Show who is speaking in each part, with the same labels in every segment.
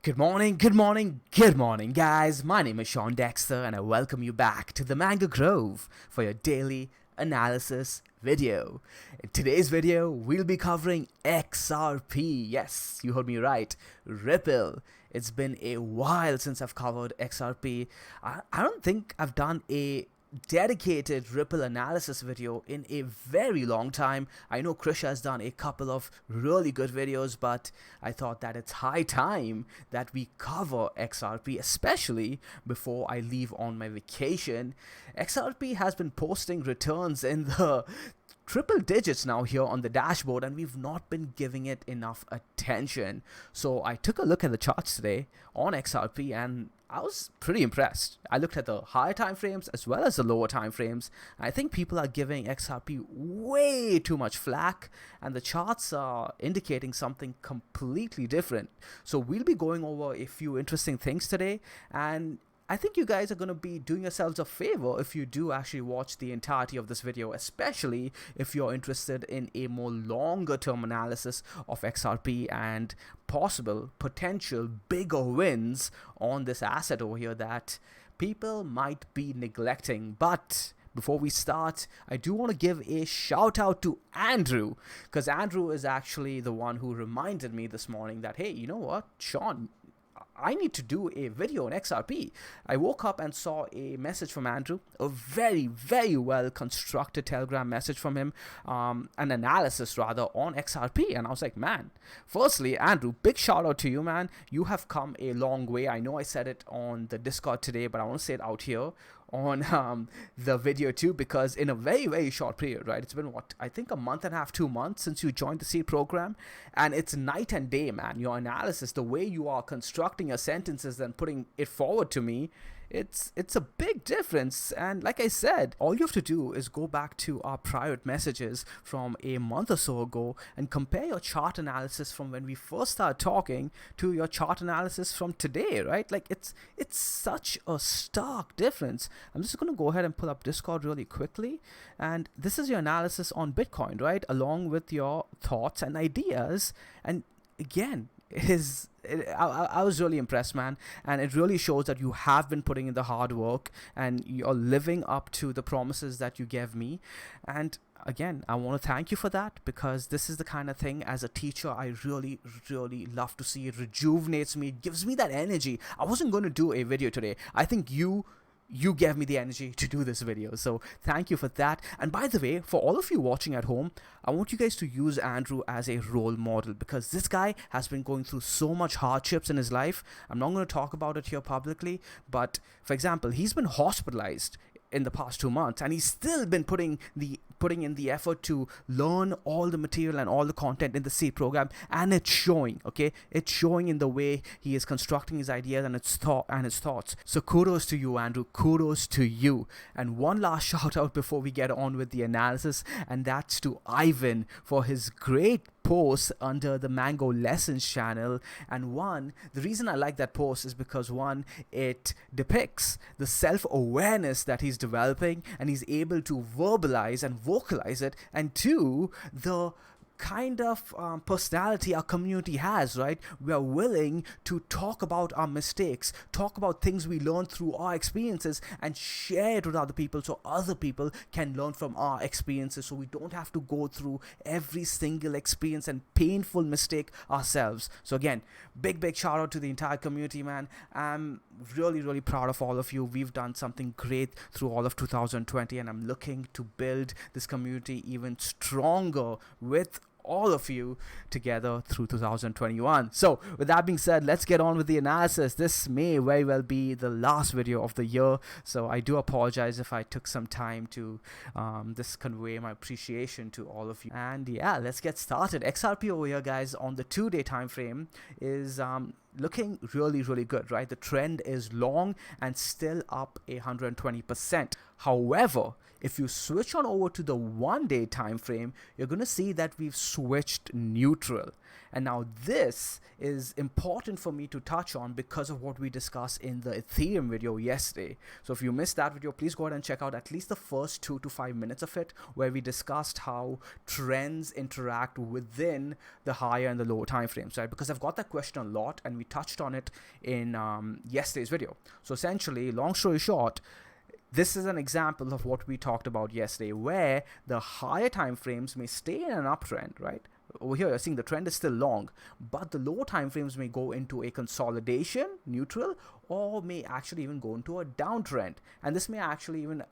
Speaker 1: Good morning, good morning, good morning, guys. My name is Shawn and I welcome you back to the Mango Grove for your daily analysis video. In today's video, we'll be covering XRP. Yes, you heard me right, Ripple. It's been a while since I've covered XRP. I don't think I've done a dedicated Ripple analysis video in a very long time. I know Krish has done a couple of really good videos, but I thought that it's high time that we cover XRP, especially before I leave on my vacation. XRP has been posting returns in the triple digits now here on the dashboard, and we've not been giving it enough attention. So I took a look at the charts today on XRP and I was pretty impressed. I looked at the higher time frames as well as the lower time frames. I think people are giving XRP way too much flack, and the charts are indicating something completely different. So we'll be going over a few interesting things today, and I think you guys are going to be doing yourselves a favor if you do actually watch the entirety of this video, especially if you're interested in a more longer term analysis of XRP and potential bigger wins on this asset over here that people might be neglecting. But before we start, I do want to give a shout out to Andrew, because Andrew is actually the one who reminded me this morning that, hey, you know what, Shawn, I need to do a video on XRP. I woke up and saw a message from Andrew, a very, very well constructed Telegram message from him, an analysis rather on XRP. And I was like, man, firstly, Andrew, big shout out to you, man. You have come a long way. I know I said it on the Discord today, but I want to say it out here on the video too, because in a very, very short period, right? It's been what, I think a month and a half, 2 months since you joined the seed program, and it's night and day, man. Your analysis, the way you are constructing your sentences and putting it forward to me, it's a big difference. And like I said, all you have to do is go back to our private messages from a month or so ago and compare your chart analysis from when we first started talking to your chart analysis from today, right? Like it's such a stark difference. I'm just going to go ahead and pull up Discord really quickly, and this is your analysis on Bitcoin, right, along with your thoughts and ideas. And again, I was really impressed, man, and it really shows that you have been putting in the hard work and you're living up to the promises that you gave me. And again, I want to thank you for that, because this is the kind of thing as a teacher I really, really love to see. It rejuvenates me, it gives me that energy. I wasn't going to do a video today. I think you gave me the energy to do this video, so thank you for that. And by the way, for all of you watching at home, I want you guys to use Andrew as a role model, because this guy has been going through so much hardships in his life. I'm not going to talk about it here publicly, but for example, he's been hospitalized in the past 2 months, and he's still been putting in the effort to learn all the material and all the content in the seed program, and it's showing. Okay, it's showing in the way he is constructing his ideas and his thoughts. So kudos to you, Andrew, kudos to you. And one last shout out before we get on with the analysis, and that's to Ivan for his great post under the Mango Lessons channel. And the reason I like that post is because one, it depicts the self-awareness that he's developing and he's able to verbalize and vocalize it, and two, the kind of personality our community has, right? We are willing to talk about our mistakes, talk about things we learned through our experiences, and share it with other people so other people can learn from our experiences, so we don't have to go through every single experience and painful mistake ourselves. So again, big shout out to the entire community, man. I'm really, really proud of all of you. We've done something great through all of 2020, and I'm looking to build this community even stronger with all of you together through 2021. So with that being said, let's get on with the analysis. This may very well be the last video of the year, so I do apologize if I took some time to just convey my appreciation to all of you. And yeah, let's get started. XRP over here, guys, on the 2-day time frame is looking really, really good, right? The trend is long and still up 120%. However, if you switch on over to the 1-day time frame, you're going to see that we've switched neutral. And now this is important for me to touch on because of what we discussed in the Ethereum video yesterday. So if you missed that video, please go ahead and check out at least the first 2 to 5 minutes of it, where we discussed how trends interact within the higher and the lower time frames, right? Because I've got that question a lot and we touched on it in yesterday's video. So essentially, long story short, this is an example of what we talked about yesterday, where the higher time frames may stay in an uptrend, right? Over here, you're seeing the trend is still long, but the lower time frames may go into a consolidation, neutral, or may actually even go into a downtrend. And this may actually even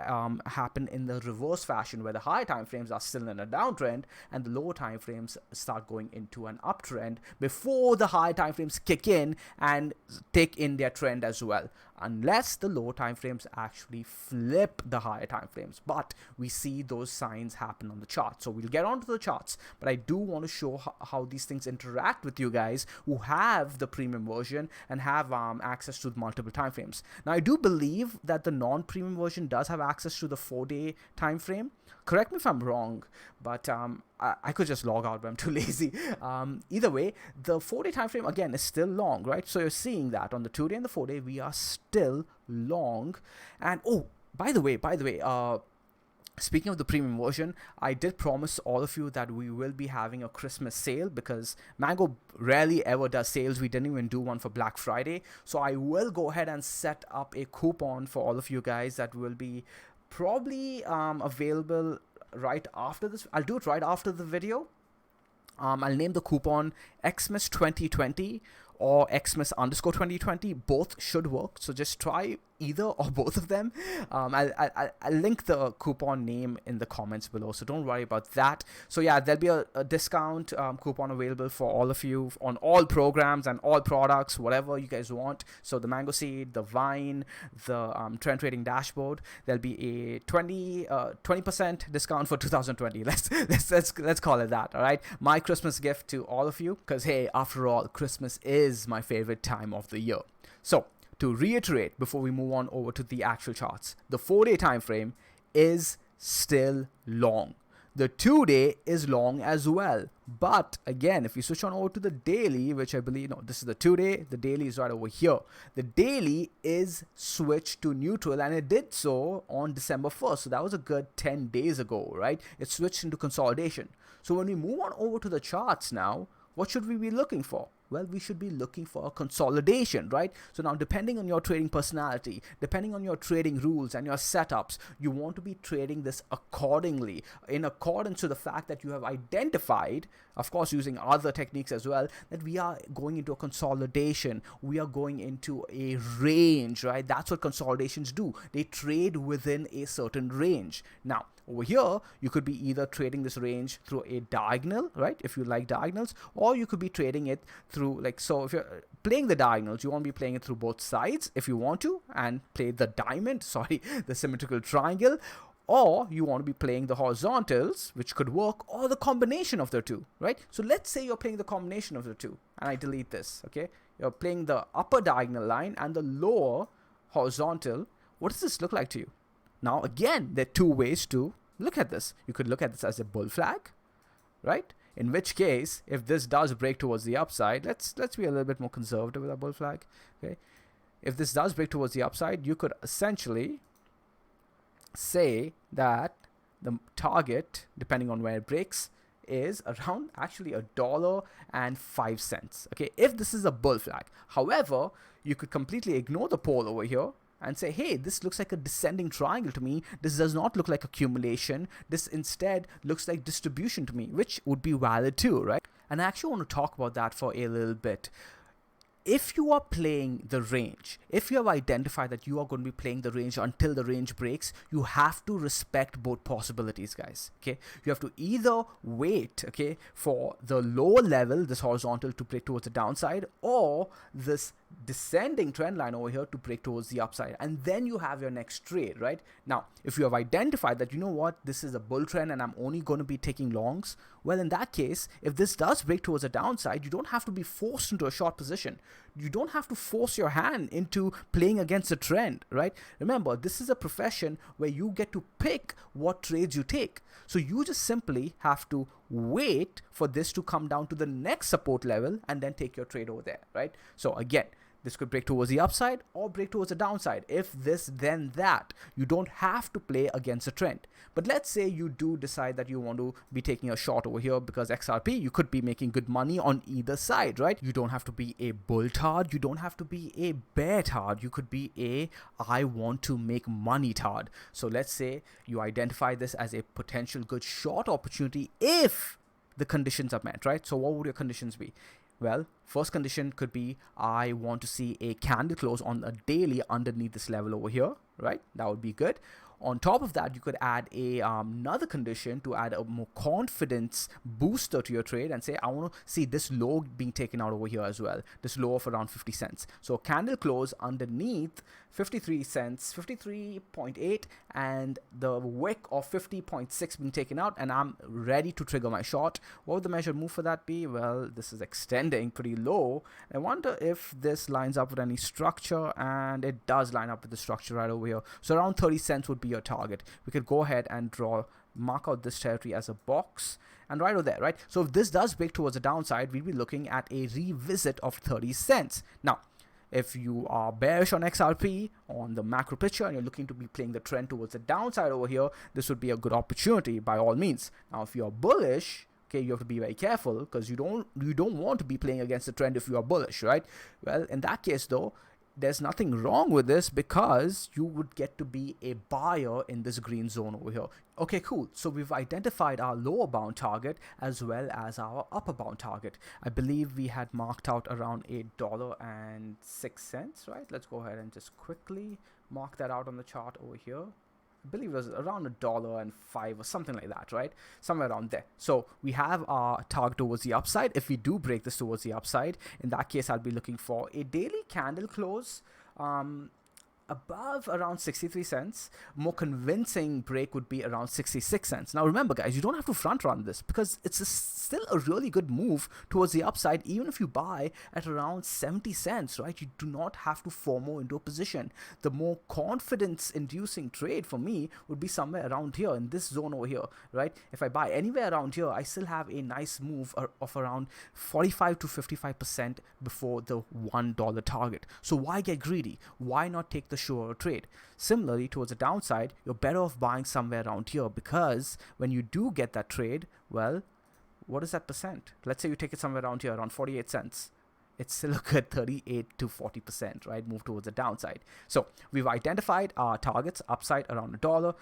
Speaker 1: happen in the reverse fashion, where the higher time frames are still in a downtrend and the lower time frames start going into an uptrend before the higher time frames kick in and take in their trend as well, unless the lower time frames actually flip the higher time frames. But we see those signs happen on the chart, so we'll get onto the charts, but I do want to show how these things interact with you guys who have the premium version and have access to multiple time frames. Now, I do believe that the non-premium version does have access to the 4-day time frame. Correct me if I'm wrong, but I could just log out, but I'm too lazy. Either way, the 4-day time frame again is still long, right? So you're seeing that on the 2-day and the 4-day, we are still long. And oh, by the way, speaking of the premium version, I did promise all of you that we will be having a Christmas sale, because Mango rarely ever does sales. We didn't even do one for Black Friday. So I will go ahead and set up a coupon for all of you guys that will be probably available right after this. I'll do it right after the video. I'll name the coupon Xmas 2020 or Xmas _ 2020. Both should work, so just try either or both of them. I'll link the coupon name in the comments below, so don't worry about that. So yeah, there'll be a discount coupon available for all of you on all programs and all products, whatever you guys want. So the Mango Seed, the Vine, the Trend Trading Dashboard, there'll be a 20% discount for 2020. Let's call it that. All right, my Christmas gift to all of you, because hey, after all, Christmas is my favorite time of the year. So to reiterate, before we move on over to the actual charts, the 4-day time frame is still long. The 2-day is long as well. But again, if you switch on over to the daily, which I believe, no, this is the 2-day, the daily is right over here. The daily is switched to neutral, and it did so on December 1st. So that was a good 10 days ago, right? It switched into consolidation. So when we move on over to the charts now, what should we be looking for? Well, we should be looking for a consolidation, right? So now, depending on your trading personality, depending on your trading rules and your setups, you want to be trading this accordingly, in accordance to the fact that you have identified, of course using other techniques as well, that we are going into a consolidation, we are going into a range, right? That's what consolidations do. They trade within a certain range. Now, over here, you could be either trading this range through a diagonal, right? If you like diagonals, or you could be trading it through, like, so if you're playing the diagonals, you want to be playing it through both sides if you want to, and play the diamond, the symmetrical triangle, or you want to be playing the horizontals, which could work, or the combination of the two, right? So let's say you're playing the combination of the two, and I delete this, okay? You're playing the upper diagonal line and the lower horizontal. What does this look like to you? Now, again, there are two ways to look at this. You could look at this as a bull flag, right? In which case, if this does break towards the upside, let's be a little bit more conservative with our bull flag, okay? If this does break towards the upside, you could essentially say that the target, depending on where it breaks, is around actually $1.05, okay, if this is a bull flag. However, you could completely ignore the pole over here and say, hey, this looks like a descending triangle to me. This does not look like accumulation. This instead looks like distribution to me, which would be valid too, right? And I actually want to talk about that for a little bit. If you are playing the range, if you have identified that you are going to be playing the range until the range breaks, you have to respect both possibilities, guys, okay? You have to either wait, okay, for the lower level, this horizontal, to break towards the downside, or this descending trend line over here to break towards the upside, and then you have your next trade, right? Now, if you have identified that, you know what, this is a bull trend and I'm only going to be taking longs, Well, in that case, if this does break towards a downside, you don't have to be forced into a short position. You don't have to force your hand into playing against the trend, right? Remember, this is a profession where you get to pick what trades you take. So you just simply have to wait for this to come down to the next support level and then take your trade over there, right? So again, this could break towards the upside or break towards the downside. If this, then that. You don't have to play against the trend. But let's say you do decide that you want to be taking a short over here because XRP, you could be making good money on either side, right? You don't have to be a bull tard. You don't have to be a bear tard. You could be a I want to make money tard. So let's say you identify this as a potential good short opportunity if the conditions are met, right? So what would your conditions be? Well, first condition could be I want to see a candle close on a daily underneath this level over here, right? That would be good. On top of that, you could add a another condition to add a more confidence booster to your trade and say, I want to see this low being taken out over here as well, this low of around 50 cents. So candle close underneath 53 cents, 53.8, and the wick of 50.6 being taken out, and I'm ready to trigger my short. What would the measured move for that be? Well, this is extending pretty low. I wonder if this lines up with any structure, and it does line up with the structure right over here. So around 30 cents would be your target. We could go ahead and mark out this territory as a box and right over there, right? So if this does break towards the downside, we'll be looking at a revisit of 30 cents. Now, if you are bearish on XRP on the macro picture and you're looking to be playing the trend towards the downside over here, this would be a good opportunity by all means. Now, if you're bullish, okay, you have to be very careful because you don't want to be playing against the trend if you are bullish, right? Well, in that case though, there's nothing wrong with this because you would get to be a buyer in this green zone over here. Okay, cool. So we've identified our lower bound target as well as our upper bound target. I believe we had marked out around $8.06, right? Let's go ahead and just quickly mark that out on the chart over here. I believe it was around $1.05 or something like that, right? Somewhere around there. So we have our target towards the upside. If we do break this towards the upside, in that case, I'll be looking for a daily candle close above around 63 cents. More convincing break would be around 66 cents. Now remember guys, you don't have to front run this because it's still a really good move towards the upside even if you buy at around 70 cents, right? You do not have to FOMO into a position. The more confidence inducing trade for me would be somewhere around here in this zone over here, right? If I buy anywhere around here, I still have a nice move of around 45 to 55% before the $1 target. So why get greedy? Why not take the sure trade? Similarly, towards the downside, you're better off buying somewhere around here because when you do get that trade, well, what is that percent? Let's say you take it somewhere around here, around 48 cents. It's still a good 38 to 40%, right? Move towards the downside. So we've identified our targets, upside around $1,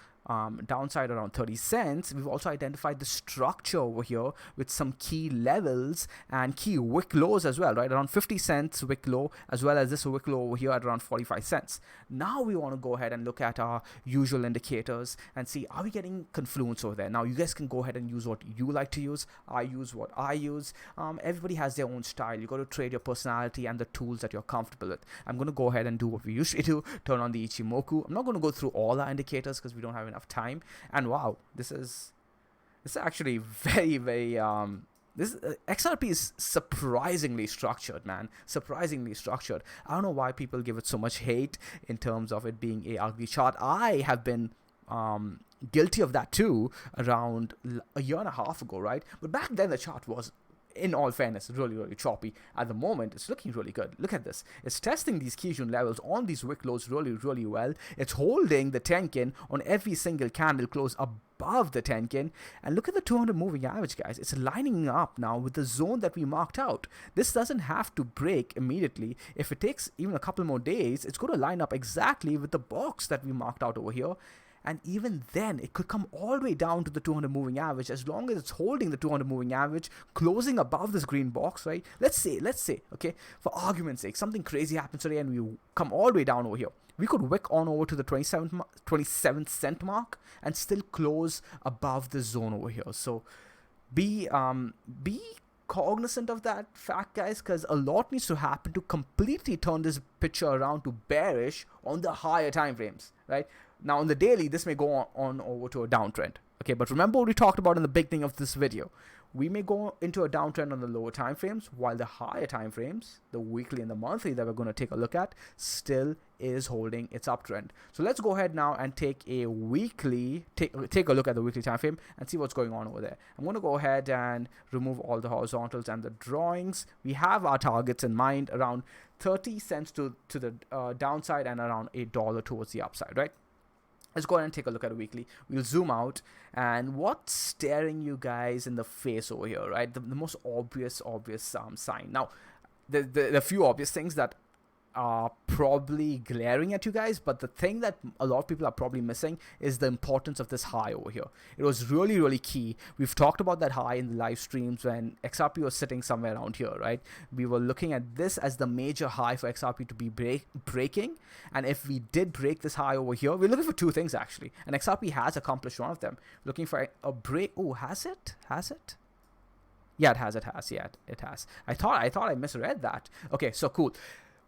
Speaker 1: downside around 30 cents. We've also identified the structure over here with some key levels and key wick lows as well, right? Around 50 cents wick low, as well as this wick low over here at around 45 cents. Now we want to go ahead and look at our usual indicators and see, are we getting confluence over there? Now you guys can go ahead and use what you like to use. I use what I use. Everybody has their own style. You got to trade your personality and the tools that you're comfortable with. I'm going to go ahead and do what we usually do, turn on the Ichimoku. I'm not going to go through all our indicators because we don't have enough time. And wow, this is actually very XRP is surprisingly structured, man. Surprisingly structured. I don't know why people give it so much hate in terms of it being a ugly chart. I have been guilty of that too around a year and a half ago, right? But back then the chart was, in all fairness, really choppy. At the moment, it's looking really good. Look at this. It's testing these Kijun levels on these wick lows really well. It's holding the Tenkin on every single candle close above the Tenkin. And look at the 200 moving average, guys. It's lining up now with the zone that we marked out. This doesn't have to break immediately. If it takes even a couple more days, it's going to line up exactly with the box that we marked out over here. And even then, it could come all the way down to the 200 moving average as long as it's holding the 200 moving average, closing above this green box, right? Let's say, okay, for argument's sake, something crazy happens today and we come all the way down over here. We could wick on over to the 27 cent mark and still close above the zone over here. So be cognizant of that fact, guys, because a lot needs to happen to completely turn this picture around to bearish on the higher time frames, right? Now on the daily, this may go on over to a downtrend. Okay, but remember what we talked about in the beginning of this video. we may go into a downtrend on the lower time frames, while the higher time frames, the weekly and the monthly that we're going to take a look at, still is holding its uptrend. So let's go ahead now and take a weekly, take a look at the weekly time frame and see what's going on over there. I'm going to go ahead and remove all the horizontals and the drawings. We have our targets in mind, around 30 cents to the downside and around $1 towards the upside, right? Let's go ahead and take a look at a weekly. We'll zoom out, and what's staring you guys in the face over here, right? The most obvious sign. Now, the few obvious things that are probably glaring at you guys, but the thing that a lot of people are probably missing is the importance of this high over here. It was really key. We've talked about that high in the live streams when XRP was sitting somewhere around here, right? We were looking at this as the major high for XRP to be breaking, and if we did break this high over here, we're looking for two things actually, and XRP has accomplished one of them. Looking for a break. Oh, has it? Yeah, it has. Yeah, it has. I thought I misread that. Okay, so cool.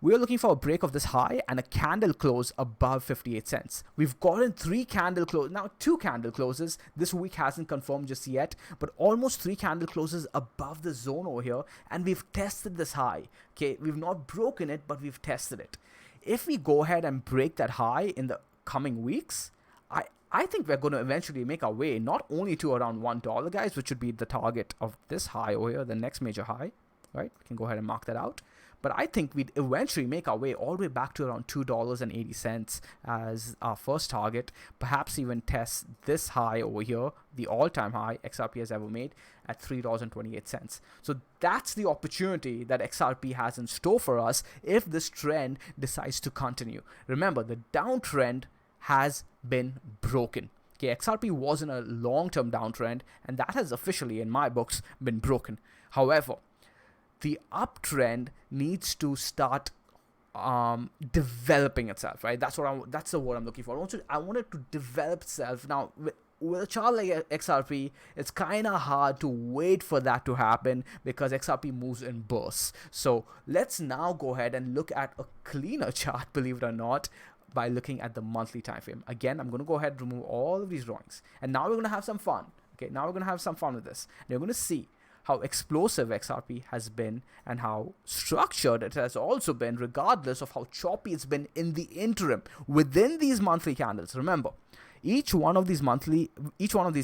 Speaker 1: We're looking for a break of this high and a candle close above 58 cents. We've gotten 3 candle closes, now 2 candle closes. This week hasn't confirmed just yet, but almost 3 candle closes above the zone over here, and we've tested this high. Okay, we've not broken it, but we've tested it. If we go ahead and break that high in the coming weeks, I think we're going to eventually make our way not only to around $1, guys, which would be the target of this high over here, the next major high, right? We can go ahead and mark that out. But I think we'd eventually make our way all the way back to around $2.80 as our first target. Perhaps even test this high over here, the all-time high XRP has ever made, at $3.28. So that's the opportunity that XRP has in store for us if this trend decides to continue. Remember, the downtrend has been broken. Okay, XRP was in a long-term downtrend, and that has officially, in my books, been broken. However, the uptrend needs to start developing itself, right? That's the word I'm looking for. I want it to develop itself. Now, with a chart like XRP, it's kind of hard to wait for that to happen because XRP moves in bursts. So let's now go ahead and look at a cleaner chart, believe it or not, by looking at the monthly time frame. Again, I'm going to go ahead and remove all of these drawings. And now we're going to have some fun. Okay, now we're going to have some fun with this. And you're going to see how explosive XRP has been and how structured it has also been, regardless of how choppy it's been in the interim within these monthly candles. Remember, each one of these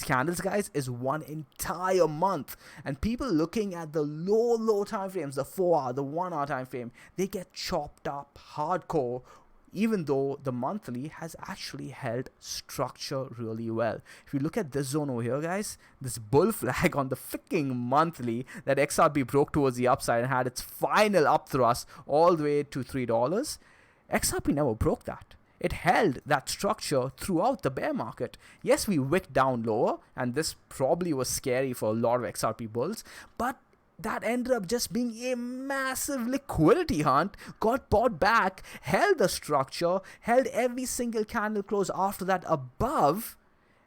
Speaker 1: candles, guys, is one entire month, and people looking at the low time frames, the 4-hour, the 1-hour time frame, they get chopped up hardcore, even though the monthly has actually held structure really well. If you look at this zone over here, guys, this bull flag on the freaking monthly that XRP broke towards the upside and had its final upthrust all the way to $3, XRP never broke that. It held that structure throughout the bear market. Yes, we wicked down lower, and this probably was scary for a lot of XRP bulls, but that ended up just being a massive liquidity hunt, got bought back, held the structure, held every single candle close after that above,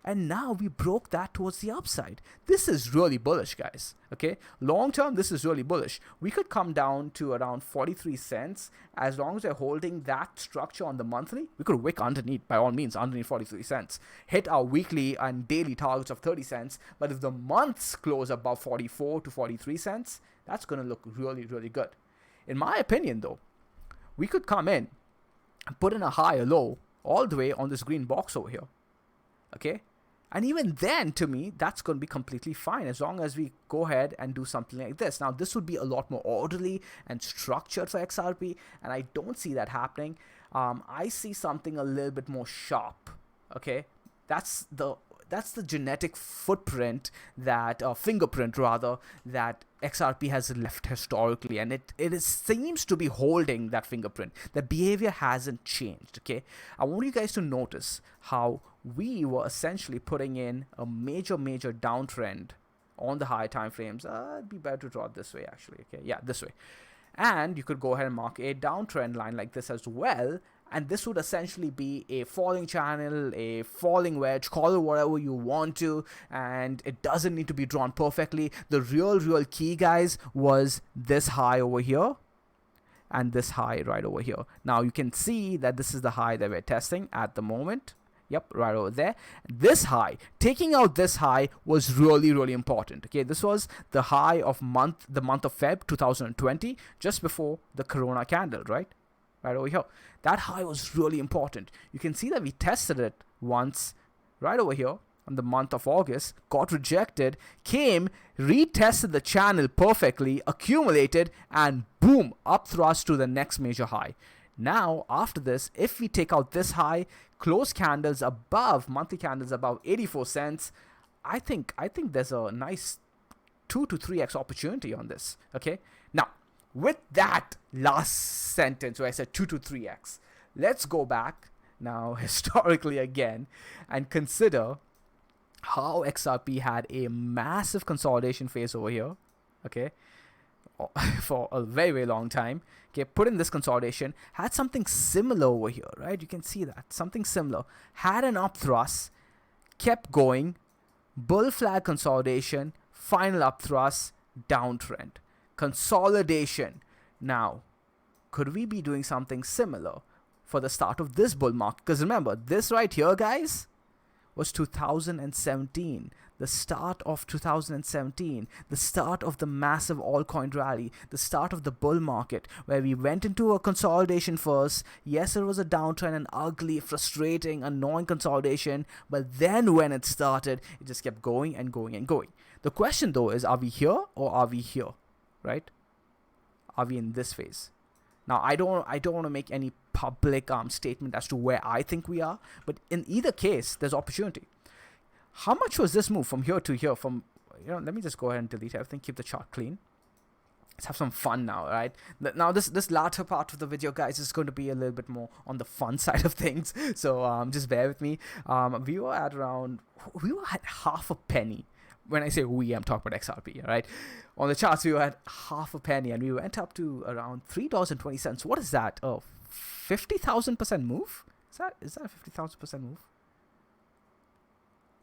Speaker 1: and now we broke that towards the upside. This is really bullish, guys. Okay, long term, this is really bullish. We could come down to around 43 cents as long as we're holding that structure on the monthly. We could wick underneath, by all means, underneath 43 cents. Hit our weekly and daily targets of 30 cents. But if the months close above 44 to 43 cents, that's going to look really good. In my opinion, though, we could come in and put in a high or low all the way on this green box over here. Okay? And even then, to me, that's going to be completely fine as long as we go ahead and do something like this. Now, this would be a lot more orderly and structured for XRP, and I don't see that happening. I see something a little bit more sharp. Okay, that's the genetic footprint that fingerprint rather that XRP has left historically, and it seems to be holding that fingerprint. The behavior hasn't changed. Okay, I want you guys to notice how we were essentially putting in a major downtrend on the high time frames. It'd be better to draw it this way actually. Okay, yeah, this way. And you could go ahead and mark a downtrend line like this as well, and this would essentially be a falling channel, a falling wedge, call it whatever you want to, and it doesn't need to be drawn perfectly. The real key, guys, was this high over here and this high right over here. Now you can see that this is the high that we're testing at the moment. Yep, right over there. This high, taking out this high was really, really important. Okay, this was the high of the month of Feb 2020, just before the Corona candle, right? Right over here. That high was really important. You can see that we tested it once right over here on the month of August, got rejected, came, retested the channel perfectly, accumulated, and boom, up thrust to the next major high. Now, after this, if we take out this high, close candles above, monthly candles above 84 cents, I think there's a nice 2 to 3x opportunity on this. Okay. Now, with that last sentence where I said 2 to 3x, let's go back now historically again and consider how XRP had a massive consolidation phase over here. Okay. For a very, very long time. Okay, put in this consolidation, had something similar over here, right? You can see that, something similar. Had an up thrust, kept going, bull flag consolidation, final up thrust, downtrend. Consolidation. Now, could we be doing something similar for the start of this bull market? Because remember, this right here, guys, was 2017. The start of 2017, the start of the massive altcoin rally, the start of the bull market, where we went into a consolidation first. Yes, it was a downtrend, an ugly, frustrating, annoying consolidation, but then when it started, it just kept going and going and going. The question though is, are we here or are we here, right? Are we in this phase? Now, I don't want to make any public statement as to where I think we are, but in either case, there's opportunity. How much was this move from here to here? Let me just go ahead and delete everything, keep the chart clean. Let's have some fun now, right? Now, this latter part of the video, guys, is going to be a little bit more on the fun side of things. So just bear with me. We were at half a penny. When I say we, I'm talking about XRP, right? On the charts, we were at half a penny, and we went up to around $3.20. What is that? Oh, 50,000% move? Is that a 50,000% move?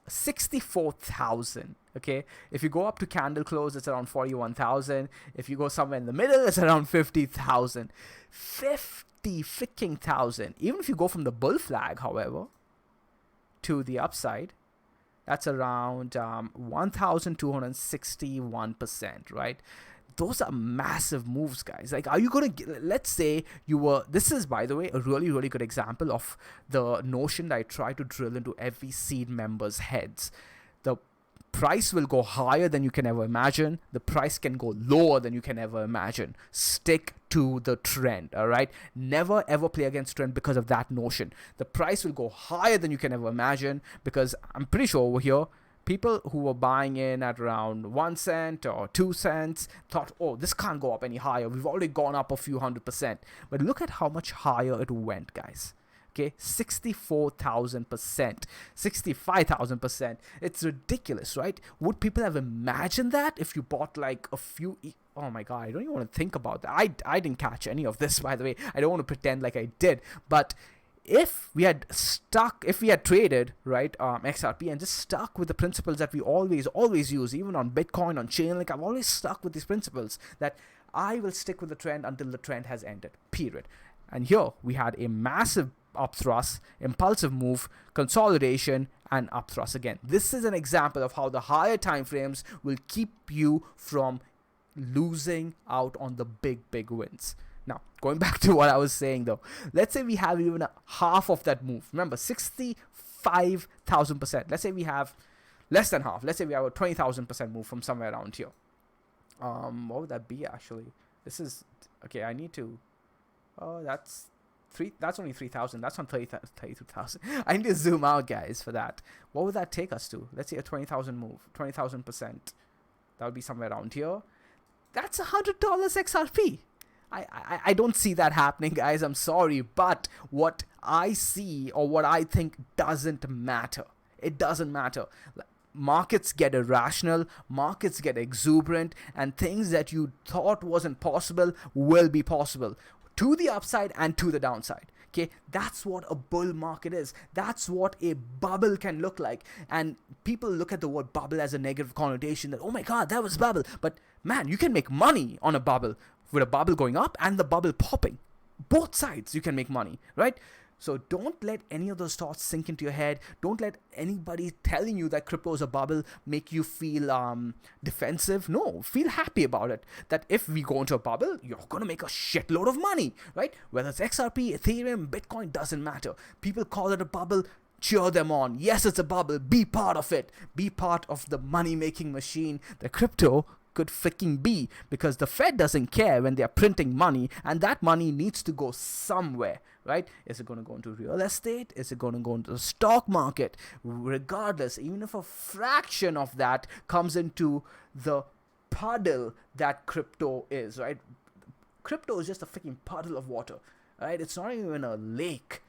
Speaker 1: 64,000. Okay, if you go up to candle close, it's around 41,000. If you go somewhere in the middle, it's around 50,000. 50 freaking thousand. Even if you go from the bull flag, however, to the upside, that's around 1,261%, right? Those are massive moves, guys. Like, are you going to, let's say this is, by the way, a really, really good example of the notion that I try to drill into every seed member's heads. The price will go higher than you can ever imagine. The price can go lower than you can ever imagine. Stick to the trend, all right? Never, ever play against trend because of that notion. The price will go higher than you can ever imagine, because I'm pretty sure over here, people who were buying in at around 1 cent or 2 cents thought, oh, this can't go up any higher. We've already gone up a few 100%. But look at how much higher it went, guys. Okay, 64,000%, 65,000%. It's ridiculous, right? Would people have imagined that if you bought like a few? Oh my God, I don't even want to think about that. I didn't catch any of this, by the way. I don't want to pretend like I did. But if we had traded, right, XRP, and just stuck with the principles that we always use, even on Bitcoin, on Chainlink, I've always stuck with these principles that I will stick with the trend until the trend has ended, period. And here we had a massive up thrust, impulsive move, consolidation, and up thrust again. This is an example of how the higher time frames will keep you from losing out on the big wins. Now, going back to what I was saying though, let's say we have even half of that move. Remember, 65,000%. Let's say we have less than half. Let's say we have a 20,000% move from somewhere around here. What would that be actually? This is, okay, I need to, that's only 3,000. That's on 32,000. I need to zoom out, guys, for that. What would that take us to? Let's say a 20,000 move, 20,000%. That would be somewhere around here. That's $100 XRP. I don't see that happening, guys. I'm sorry. But what I see, or what I think, doesn't matter. It doesn't matter. Markets get irrational, markets get exuberant, and things that you thought wasn't possible will be possible, to the upside and to the downside. Okay, that's what a bull market is. That's what a bubble can look like. And people look at the word bubble as a negative connotation, that, oh my God, that was bubble. But man, you can make money on a bubble, with a bubble going up and the bubble popping. Both sides you can make money, right? So don't let any of those thoughts sink into your head. Don't let anybody telling you that crypto is a bubble make you feel defensive. No, feel happy about it. That if we go into a bubble, you're gonna make a shitload of money, right? Whether it's XRP, Ethereum, Bitcoin, doesn't matter. People call it a bubble. Cheer them on. Yes, it's a bubble. Be part of it. Be part of the money-making machine that crypto could freaking be, because the Fed doesn't care when they are printing money, and that money needs to go somewhere, right? Is it going to go into real estate? Is it going to go into the stock market? Regardless, even if a fraction of that comes into the puddle that crypto is, right? Crypto is just a freaking puddle of water, right? It's not even a lake.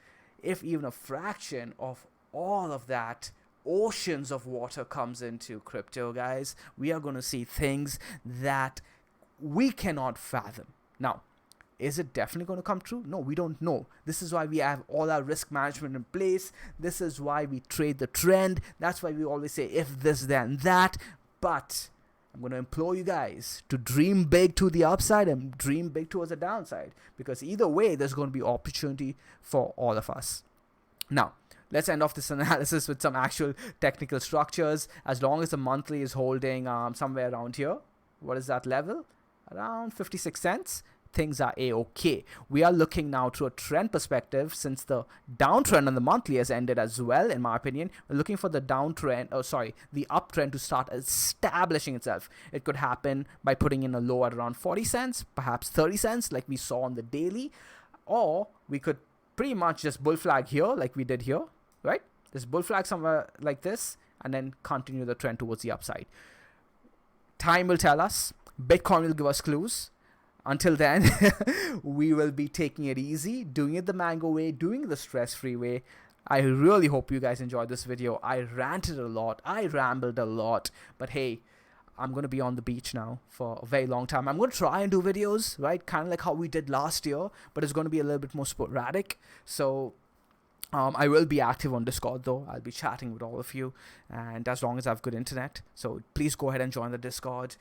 Speaker 1: If even a fraction of all of that oceans of water comes into crypto, guys, we are going to see things that we cannot fathom. Now, is it definitely going to come true? No, we don't know. This is why we have all our risk management in place. This is why we trade the trend. That's why we always say if this, then that. But I'm going to implore you guys to dream big to the upside and dream big towards the downside, because either way, there's going to be opportunity for all of us. Now, let's end off this analysis with some actual technical structures. As long as the monthly is holding somewhere around here, what is that level? Around 56 cents. Things are a-okay. We are looking now through a trend perspective, since the downtrend on the monthly has ended as well, in my opinion. We're looking for the the uptrend to start establishing itself. It could happen by putting in a low at around 40 cents, perhaps 30 cents, like we saw on the daily, or we could pretty much just bull flag here, like we did here, right? Just bull flag somewhere like this, and then continue the trend towards the upside. Time will tell us. Bitcoin will give us clues. Until then, we will be taking it easy, doing it the mango way, doing it the stress-free way. I really hope you guys enjoyed this video. I ranted a lot. I rambled a lot. But hey, I'm going to be on the beach now for a very long time. I'm going to try and do videos, right? Kind of like how we did last year, but it's going to be a little bit more sporadic. So I will be active on Discord though. I'll be chatting with all of you, and as long as I have good internet. So please go ahead and join the Discord.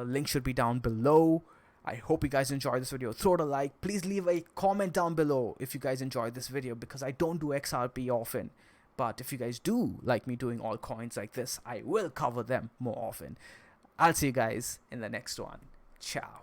Speaker 1: Link should be down below. I hope you guys enjoyed this video. Throw it a like. Please leave a comment down below if you guys enjoyed this video, because I don't do XRP often. But if you guys do like me doing altcoins like this, I will cover them more often. I'll see you guys in the next one. Ciao.